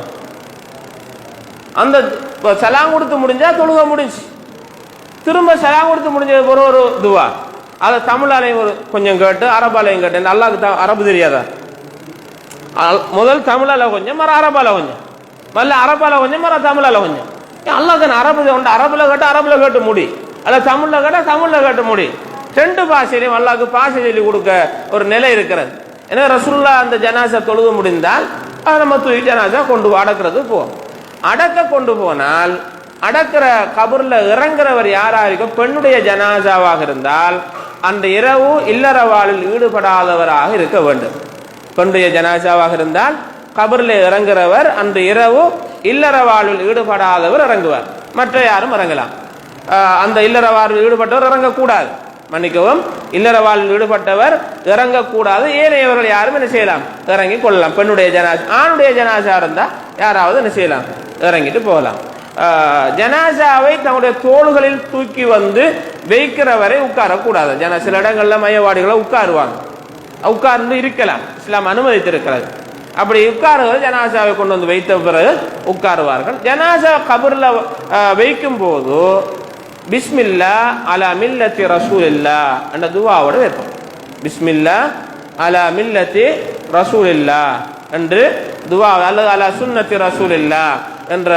[SPEAKER 1] அந்த சலாம் கொடுத்து முடிஞ்சா தொழுகை முடிஞ்சு, திரும்ப சலாம் கொடுத்து முடிஞ்சது ஒரு துவா. அதை தமிழாலையும் ஒரு கொஞ்சம் கேட்டு அரபாலையும் கேட்டு. அல்லாஹ்க்கு அரபு தெரியாதா? முதல் தமிழால கொஞ்சம், மறு அரபால கொஞ்சம். மல்ல அரபால கொஞ்சம் மர தமிழால கொஞ்சம் அல்லாஹ் தானே அரபுல கேட்ட அரபுல கேட்டு முடி அல்ல தமிழ்ல கேட்டா தமிழ்ல கேட்டு முடி ரெண்டு பாஷையிலையும் அல்லாஹ்க்கு பாஷை சொல்லி கொடுக்க ஒரு நிலை இருக்கிறது. ஏன்னா ரசூலுல்லாஹ் அந்த ஜனாசா தொழுது முடிந்தால் நம்ம தூக்கி ஜனாசா கொண்டு அடக்கிறது போகும். அடக்க கொண்டு போனால் அடக்கிற கபர்ல இறங்குறவர் யாரா இருக்கும் பெண்ணுடைய ஜனாசாவாக இருந்தால் அந்த இரவு இல்லற வாழ்வில் ஈடுபடாதவராக இருக்க வேண்டும். பெண்ணுடைய ஜனாசாவாக இருந்தால் கபர்ல இறங்குறவர் அந்த இரவு இல்லற வாழ்வில் ஈடுபடாதவர் இறங்குவார். மற்ற யாரும் இறங்கலாம். அந்த இல்லற வாழ்வில் ஈடுபட்டவர் இறங்கக்கூடாது. மன்னிக்கவும், இல்லற வாழ்வில் ஈடுபட்டவர் இறங்கக்கூடாது. ஏனையவர்கள் யாரும் என்ன செய்யலாம்? இறங்கி கொள்ளலாம். பெண்ணுடைய ஜனாசா, ஆணுடைய ஜனாசா இருந்தா யாராவது என்ன செய்யலாம்? இறங்கிட்டு போகலாம். ஜனாசாவை தன்னுடைய தோள்களில் தூக்கி வந்து வைக்கிறவரை உட்காரக்கூடாது. சில இடங்கள்ல மையவாடிகளை உட்காருவாங்க, உட்கார்ந்து இருக்கலாம், இஸ்லாம் அனுமதித்திருக்கிறது. அப்படி உட்காருவது ஜனாசாவை கொண்டு வந்து வைத்த பிறகு உட்காருவார்கள். ஜனாசா கபர்ல வைக்கும் போது பிஸ்மில்லா அலா மில்லத்தி ரசூலில்லா என்ற துவாவோடு வைப்போம். பிஸ்மில்லா அலா மில்லத்தி ரசூலில்லா என்று துவா, அல்லது அலா சுன்னத்தி ரசூலில்லா என்ற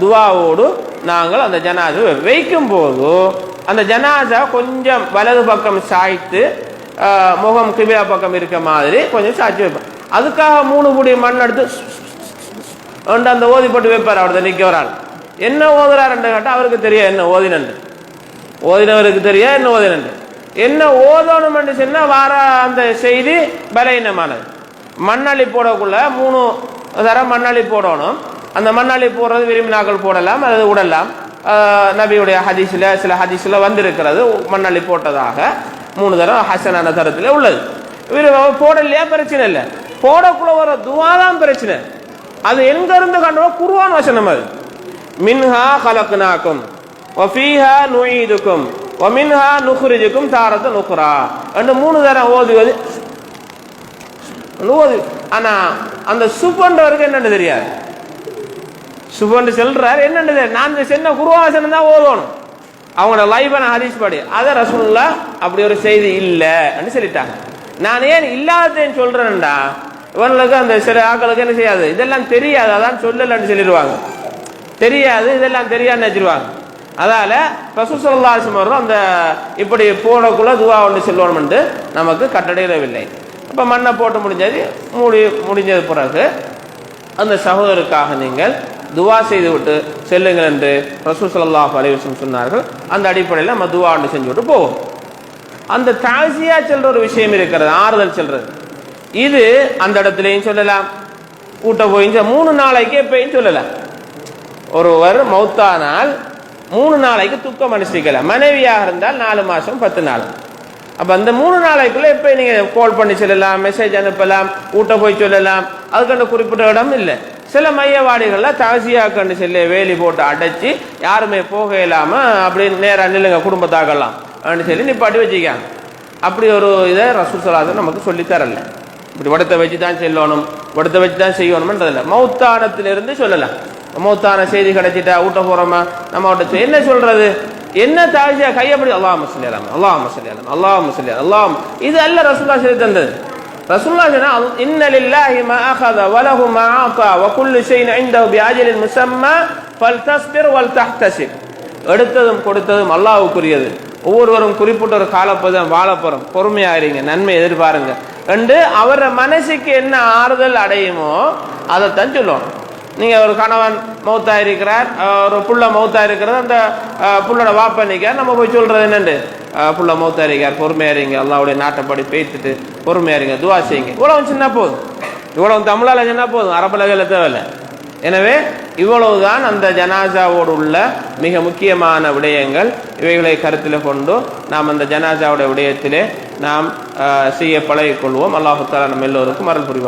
[SPEAKER 1] துவாவோடு நாங்கள் அந்த ஜனாசா வைக்கும் போது அந்த ஜனாசா கொஞ்சம் வலது பக்கம் சாய்த்து முகம் கிபிலா பக்கம் இருக்க மாதிரி கொஞ்சம் சாய்ச்சி வைப்போம். அதுக்காக 3 புடி மண் எடுத்து அந்த ஓதி போட்டு வைப்பார். அவர் நிற்கிறார். என்ன ஓதுறாருன்னு கேட்டால் அவருக்கு தெரியாது என்ன ஓதினண்டு, ஓதினவருக்கு தெரியா என்ன ஓதினண்டு. என்ன ஓதணும் என்று சொன்னால் வார அந்த செய்தி பலவீனமானது. மண்ணள்ளி போடக்குள்ள 3 தரம் மண்ணள்ளி போடணும். அந்த மண்ணள்ளி போடுறது விரும்பினாக்கள் போடலாம், அல்லது விடலாம். நபியுடைய ஹதீஸில் சில ஹதீஸில் வந்திருக்கிறது மண்ணள்ளி போட்டதாக 3 தரம் ஹசனான தரத்தில் உள்ளது. போடலையா பிரச்சனை இல்லை, போடக்குள்ள வர துவா தான் பிரச்சனை. அது எங்க இருந்து கண்டோம்? குர்ஆன் வசனம். அது மின்ஹா கலக்னாக்கும் வஃபீஹா நுஈதுக்கும் வமின்ஹா நுக்ரிஜுக்கும் தாரத்தன் உக்ரா என்று 3 தரம் ஓதுவது. ஆனா அந்த சுபன்றவருக்கு என்னன்னு தெரியாது. சுபன்று சொல்றாரு என்னன்னு தெரியாது. நான் சொன்ன குர்ஆன் வசனம் தான் ஓதணும். அவங்களோட லைவான ஹதீஸ் படி அதை ரசூலுல்லாஹ் அப்படி ஒரு செய்தி இல்லைன்னு சொல்லிட்டாங்க. நான் ஏன் இல்லாததையும் சொல்றேன்டா, இவங்களுக்கு அந்த சில ஆக்களுக்கு என்ன செய்யாது, இதெல்லாம் தெரியாது, அதான் சொல்லலன்னு சொல்லிடுவாங்க. தெரியாது, இதெல்லாம் தெரியாதுன்னு வச்சிருவாங்க. அதால ரசூல் ஸல்லல்லாஹு அலைஹி வஸல்லம் அந்த இப்படி போடக்குள்ள துவா ஒன்று சொல்லணும்னு நமக்கு கட்டளையிடவில்லை. அப்போ மண்ணை போட்டு முடிஞ்சது பிறகு அந்த சகோதரருக்காக நீங்கள் துவா செய்து விட்டு செல்லுங்கள் என்று ரசூல் ஸல்லல்லாஹு அலைஹி வஸல்லம் சொன்னார்கள். அந்த அடிப்படையில் நம்ம துவா ஒன்று செஞ்சு விட்டு போவோம். அந்த தாசியா செல்ற ஒரு விஷயம் இருக்கிறது, ஆறுதல் செல்றது. இது அந்த இடத்துலையும் சொல்லலாம், கூட்ட போய் 3 நாளைக்கு எப்பயும் சொல்லலாம். ஒருவர் மௌத்தானால் 3 நாளைக்கு துக்கம் அனுஷ்டிக்கலாம். மனைவியாக இருந்தால் 4 மாசம் 10 நாள். அப்ப அந்த 3 நாளைக்குள்ள எப்ப நீங்க கால் பண்ணி சொல்லலாம், மெசேஜ் அனுப்பலாம், கூட்ட போய் சொல்லலாம். அதுக்கு குறிப்பிட்ட இடம் இல்லை. சில மையவாடிகள்ல தாசியா கண்டு செல்ல வேலி போட்டு அடைச்சி யாருமே போக இல்லாம அப்படி நேரம் நில்லுங்க குடும்பத்தாக்கலாம் அப்படின்னு சொல்லி நிப்பாட்டி வச்சுக்காங்க. அப்படி ஒரு இதை ரசூல் ஸல்லல்லாஹு அலைஹி வஸல்லம் நமக்கு சொல்லி தரல. இப்படி வடத்தை வச்சு தான் செல்லணும், வடத்தை வச்சு தான் செய்யணும்ன்றதில்ல. மௌத்தானத்திலிருந்து சொல்லலாம். மௌத்தான செய்தி கிடைச்சிட்டா ஊட்ட போறோமா நம்ம அவட்ட என்ன சொல்றது, என்ன தாஜியா கையப்படி அல்லாஹும்ம ஸல்லி அலா அல்லாஹும்ம ஸல்லி அலா அல்லாஹும்ம ஸல்லி அல்லாஹ், இது அல்ல ரசூலுல்லாஹ் சொல்லி தந்தது. ரசூலுல்லாஹ் சொன்னா இன்ன லில்லாஹி மா அகத வ லஹு மா ஆதா வ குல்லு ஷைஇன் இன்தஹு பி அஜலின் முஸம்மா ஃபல்தஸ்பிர் வல் தஹ்தசிப். எடுத்ததும் கொடுத்ததும் அல்லாஹ்வுக்குரியது. ஒவ்வொருவரும் குறிப்பிட்ட ஒரு காலப்பதான் வாழப்போறோம், பொறுமையா இருங்க, நன்மை எதிர்பாருங்க என்று அவர மனசுக்கு என்ன ஆறுதல் அடையுமோ அதைத்தான் சொல்லணும். நீங்க ஒரு கணவன் மௌத்தா இருக்கிறார், ஒரு புள்ள மௌத்தா இருக்கிறது, அந்த புள்ளோட வாப்பா நிற்கார், நம்ம போய் சொல்றது என்னண்டு, புள்ள மௌத்தா இருக்கார், பொறுமையா இருங்க, அல்லாஹ்வுடைய நாட்டைப்படி பேத்துட்டு பொறுமையா இருங்க, துவா செய்யுங்க. இவ்வளவு சின்ன போதும், இவ்வளவு தமிழால சொன்னா போதும், அரபலகையில தேவையில்லை. எனவே இவ்வளவுதான் அந்த ஜனாசாவோடு உள்ள மிக முக்கியமான விடயங்கள். இவைகளை கருத்தில் கொண்டு நாம் அந்த ஜனாசாவுடைய விடயத்திலே நாம் செய்ய பழகிக்கொள்வோம். அல்லாஹ் தஆலா நம்ம எல்லோருக்கும் அருள் புரிவார்.